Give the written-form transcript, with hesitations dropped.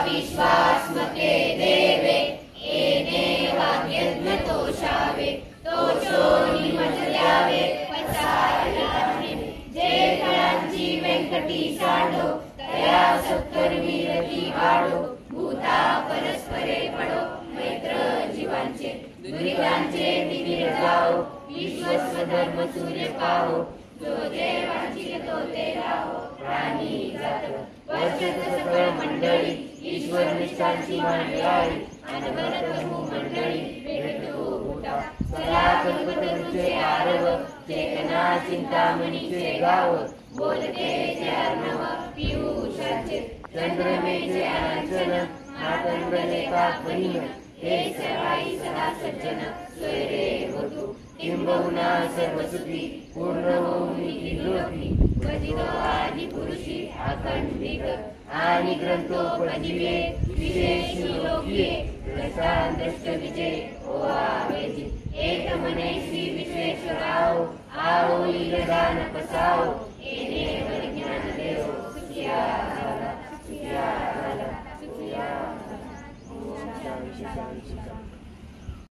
विश्वास्मके देवे एने वाग्यज्ञ तोषावे तोषो निमजल्यावे पचारयाने जे कळांची व्यंकटी सांडो तया सत्कर्मी रती वाढो भूता परस्परे पडो मैत्र जीवांचे दुरितांचे दिवीर जाओ विश्वस्व धर्म सूर्य पाहो जो जे वांछित तो ते राहो प्राणी जात वर्षत सकळ मंडळी ईश्वर निष्ठांची मांडळी अनवरत मंडळी भेटू भूता सदा कल्पतरूचे आरव चेतना चिंतामणीचे गाव बोलते चे अर्णव पियुषाचे चंद्रमेचे आंचन मातंगले का बहीण हे सर्वाई सदा सज्जन स्वैरे होतु किंबहुना सर्व सुखी पूर्ण होऊन निरोगी वजितो आदि पुरुषी अखंडिक आणि ग्रंथोपजीवे विशेष लोकीये दशान दृष्ट विजय ओ आवेजी एक मने श्री विश्वेश्वराओ आओ लीलदान पसाओ एने वरज्ञान देव सुखिया